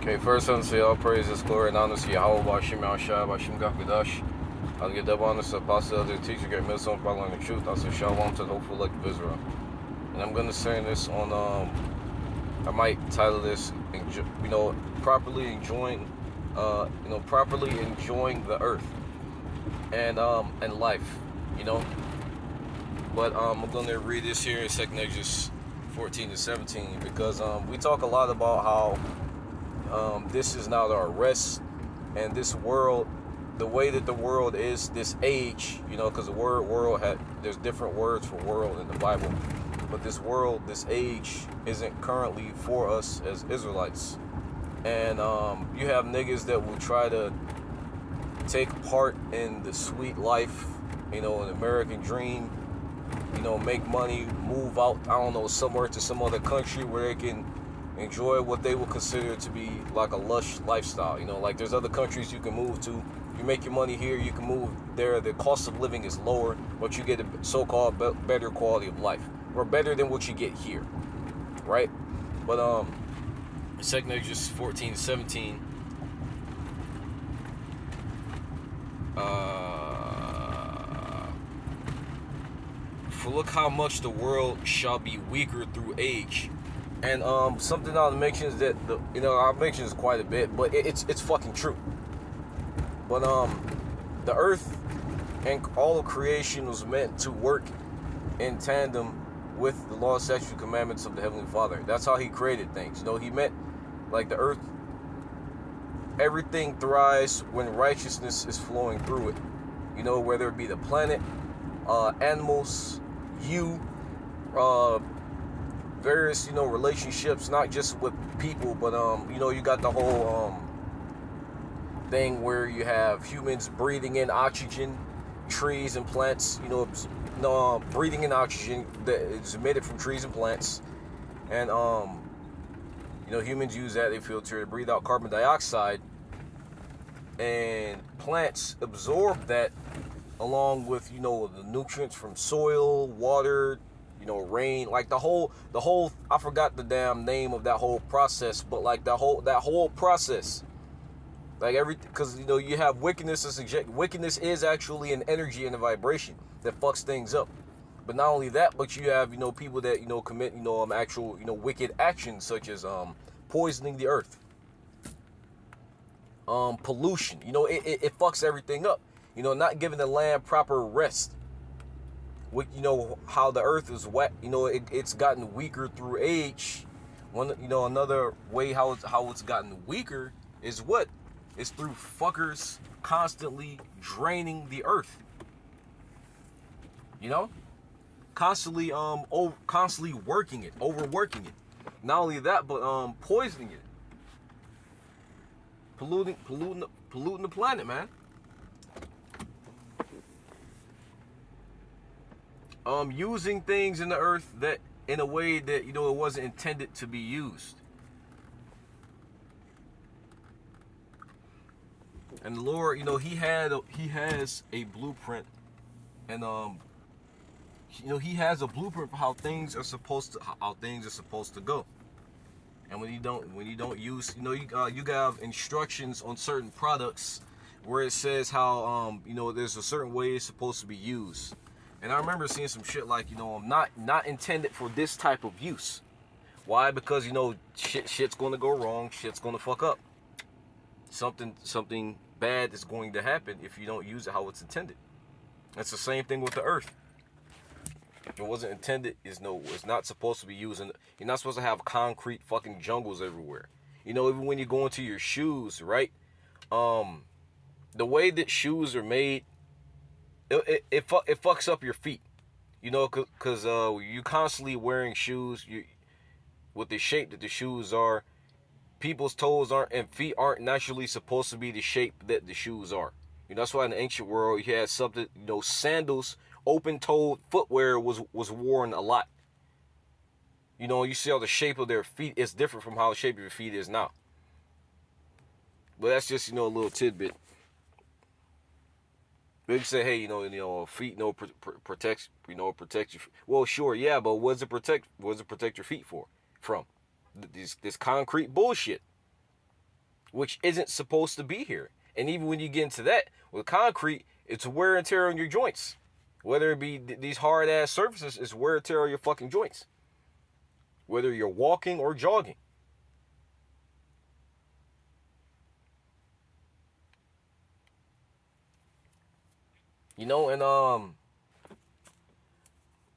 Okay, first unto all praises, glory, and honor to Yahweh, Bashim Yahshua, Bashim Gakadash. I'll give double honor to the apostle, the teacher, great wisdom, following the truth. I'll say shalom to the hopeful elect of Israel. And I'm going to say this on, I might title this, properly enjoying, properly enjoying the earth and life, you know. But I'm going to read this here in 2nd Exodus 14 to 17 because we talk a lot about how this is not our rest, and this world, the way that the world is, this age, because the word world there's different words for world in the Bible, but this world, this age, isn't currently for us as Israelites. And you have niggas that will try to take part in the sweet life, an American dream, make money, move out, I don't know, somewhere to some other country where they can enjoy what they would consider to be like a lush lifestyle. Like there's other countries you can move to. You make your money here, you can move there. The cost of living is lower, but you get a so-called better quality of life, or better than what you get here, right? But 2nd Exodus 14:17. For look how much the world shall be weaker through age. And something I'll mention is that I'll mention this quite a bit, but it's fucking true. But the earth and all of creation was meant to work in tandem with the law, statutes, and commandments of the Heavenly Father. That's how He created things. He meant, like, the earth, everything thrives when righteousness is flowing through it. Whether it be the planet, animals, various, relationships, not just with people, but, you got the whole thing where you have humans breathing in oxygen, trees and plants, breathing in oxygen that is emitted from trees and plants. And, humans use that, they filter to breathe out carbon dioxide. And plants absorb that along with, the nutrients from soil, water, rain, like the whole, I forgot the damn name of that whole process, but like that whole process, like because, you have wickedness. Wickedness is actually an energy and a vibration that fucks things up. But not only that, but you have, people that, commit, actual, wicked actions, such as, poisoning the earth, pollution, it fucks everything up, not giving the land proper rest. With, how the earth is wet, it's gotten weaker through age. Another way how it's gotten weaker is what? It's through fuckers constantly draining the earth. Constantly constantly working it, overworking it. Not only that, but poisoning it. Polluting the planet, man. Using things in the earth that in a way that it wasn't intended to be used. And the Lord, He has a blueprint, and He has a blueprint for how things are supposed to go. And when you don't use, you have instructions on certain products where it says how there's a certain way it's supposed to be used. And I remember seeing some shit like, not intended for this type of use. Why? Because, shit's going to go wrong. Shit's going to fuck up. Something bad is going to happen if you don't use it how it's intended. It's the same thing with the earth. It wasn't intended, it's not supposed to be used. And you're not supposed to have concrete fucking jungles everywhere. Even when you go into your shoes, right? The way that shoes are made, it fucks up your feet, because you constantly wearing shoes, with the shape that the shoes are. People's toes and feet aren't naturally supposed to be the shape that the shoes are. That's why in the ancient world you had something, sandals, open-toed footwear was worn a lot. You see how the shape of their feet is different from how the shape of your feet is now. But that's just, a little tidbit. They say, hey, feet, protect, protect your. Well, sure, yeah, but what does it protect? What does it protect your feet from? This concrete bullshit. which isn't supposed to be here. And even when you get into that, with concrete, it's wear and tear on your joints. Whether it be these hard ass surfaces, it's wear and tear on your fucking joints. Whether you're walking or jogging. You know, and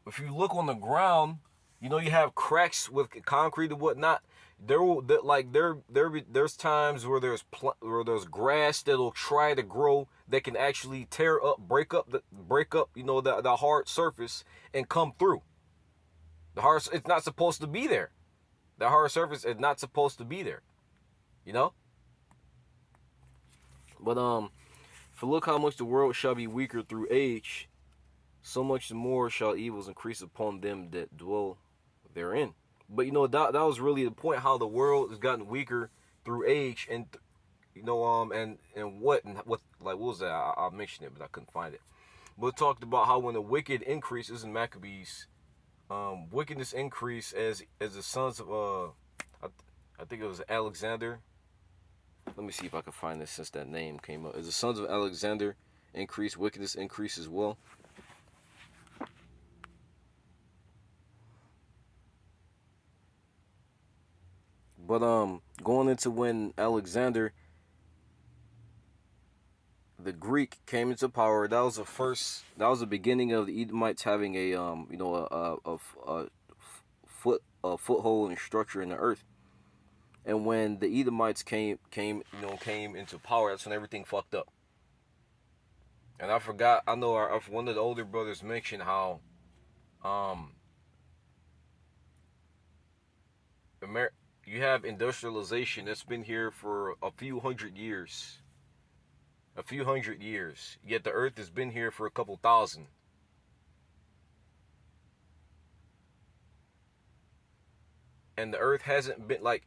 if you look on the ground, you know, you have cracks with concrete and whatnot. There's times where there's grass that'll try to grow that can actually break up, you know, the hard surface and come through. It's not supposed to be there. The hard surface is not supposed to be there. You know? But for look how much the world shall be weaker through age, so much more shall evils increase upon them that dwell therein. But you know, that was really the point, how the world has gotten weaker through age, and you know, and what like, what was that? I mentioned it, but I couldn't find it. But it talked about how when the wicked increases in Maccabees, wickedness increase as the sons of I think it was Alexander. Let me see if I can find this since that name came up. As the sons of Alexander increase, wickedness increase as well. But going into when Alexander the Greek came into power, that was the beginning of the Edomites having a you know, a foothold and structure in the earth. And when the Edomites came into power, that's when everything fucked up. And I know one of the older brothers mentioned how you have industrialization that's been here for a few hundred years. Yet the earth has been here for a couple thousand. And the earth hasn't been like,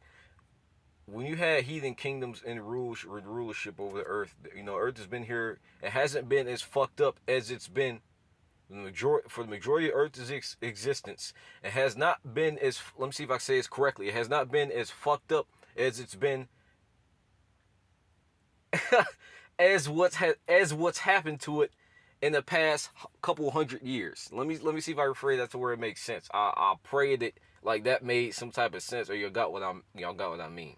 when you had heathen kingdoms in rulership over the earth, you know, earth has been here. It hasn't been as fucked up as it's been for the majority of Earth's existence. It has not been as, let me see if I say this correctly, it has not been as fucked up as it's been as what's happened to it in the past couple hundred years. Let me see if I rephrase that to where it makes sense. I pray that like that made some type of sense, or y'all got what I mean.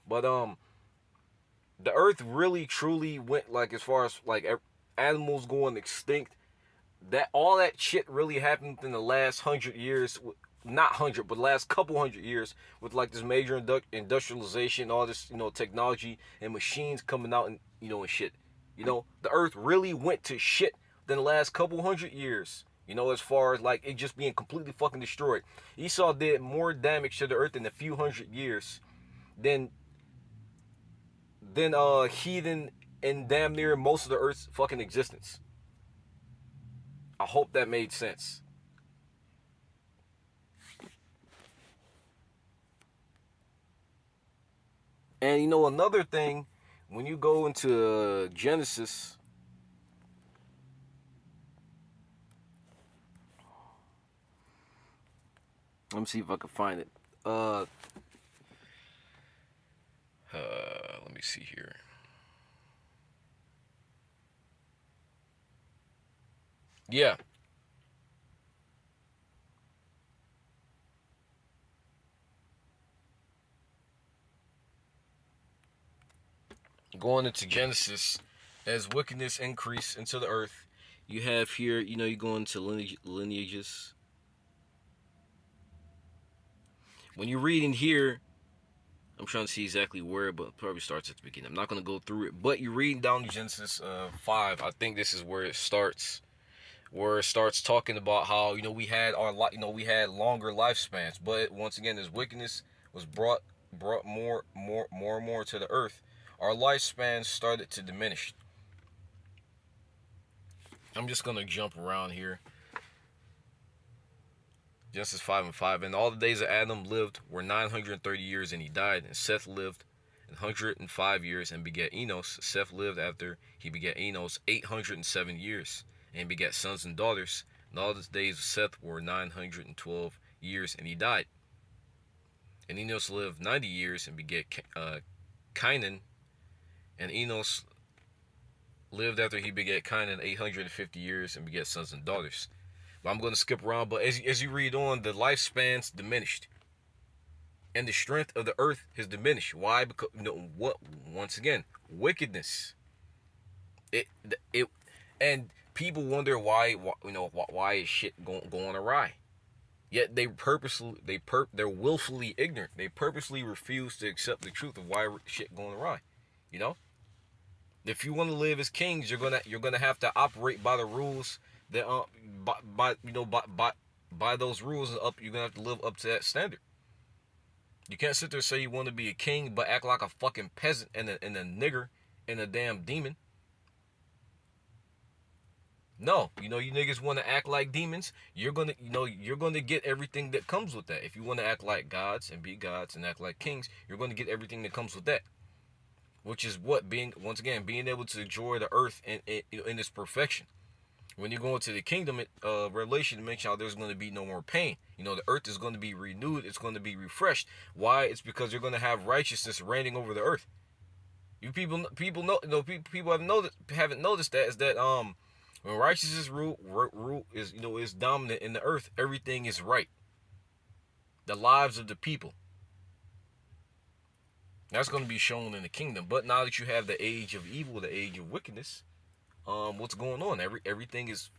But the earth really truly went, like, as far as like animals going extinct, that all that shit really happened in the last 100 years. Not 100, but the last couple hundred years, with like this major industrialization, all this, you know, technology and machines coming out, and you know, and shit. You know, the earth really went to shit in the last couple hundred years. You know, as far as like it just being completely fucking destroyed. Esau did more damage to the earth in a few hundred years than heathen and damn near most of the earth's fucking existence. I hope that made sense. And you know, another thing, when you go into Genesis, let me see if I can find it. Let me see here. Yeah. Going into Genesis, as wickedness increased into the earth, you have here, you know, you go into lineages. When you're reading here, I'm trying to see exactly where, but it probably starts at the beginning. I'm not going to go through it, but you're reading down to Genesis 5. I think this is where it starts. Where it starts talking about how, you know, we had longer lifespans, but once again, as wickedness was brought more and more to the earth, our lifespans started to diminish. I'm just gonna jump around here. Genesis 5:5. And all the days of Adam lived were 930 years, and he died. And Seth lived 105 years and begat Enos. Seth lived after he begat Enos 807 years, and begat sons and daughters. And all the days of Seth were 912 years, and he died. And Enos lived 90 years and begat Cainan. And Enos lived after he begat Cainan 850 years and begat sons and daughters. But I'm going to skip around. But as you read on, the lifespans diminished, and the strength of the earth has diminished. Why? Because what? Once again, wickedness. It and people wonder why why is shit going awry. Yet they're willfully ignorant. They purposely refuse to accept the truth of why shit going awry. You know, if you want to live as kings, you're gonna have to operate by the rules that by those rules and up. You're gonna have to live up to that standard. You can't sit there and say you want to be a king, but act like a fucking peasant and a nigger and a damn demon. No, you niggas want to act like demons. You're gonna get everything that comes with that. If you want to act like gods and be gods and act like kings, you're gonna get everything that comes with that. Which is what being able to enjoy the earth in its perfection. When you go into the kingdom, Revelation mentions how there's going to be no more pain. The earth is going to be renewed. It's going to be refreshed. Why? It's because you're going to have righteousness reigning over the earth. You people haven't noticed that is that when righteousness is dominant in the earth, everything is right. The lives of the people. That's going to be shown in the kingdom. But now that you have the age of evil, the age of wickedness, what's going on? Everything is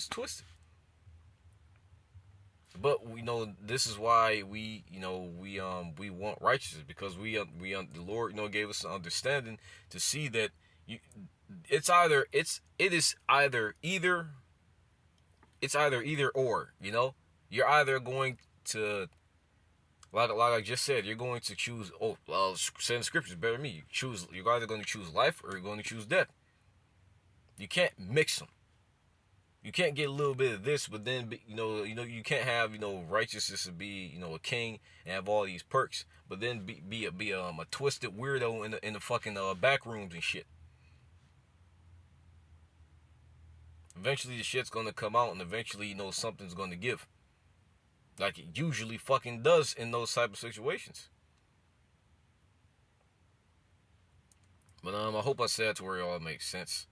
twisted. But this is why we want righteousness, because the Lord gave us an understanding to see that it's either either or. You're either going to, like I just said, you're going to choose. Oh, well, saying the scriptures better than me. You're either going to choose life or you're going to choose death. You can't mix them. You can't get a little bit of this, but then you can't have righteousness to be a king and have all these perks, but then be a twisted weirdo in the fucking back rooms and shit. Eventually the shit's gonna come out, and eventually something's gonna give, like it usually fucking does in those type of situations. But I hope I said to where it all makes sense.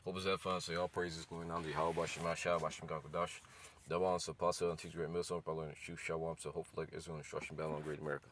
Hope it's that fun. So all praises going on the How Bashim Ashah Bashim Gakudash. Dawan Sapasa and teach great Milson, probably in the shoe Shawam, so hopefully like Israel instruction battle on Great America.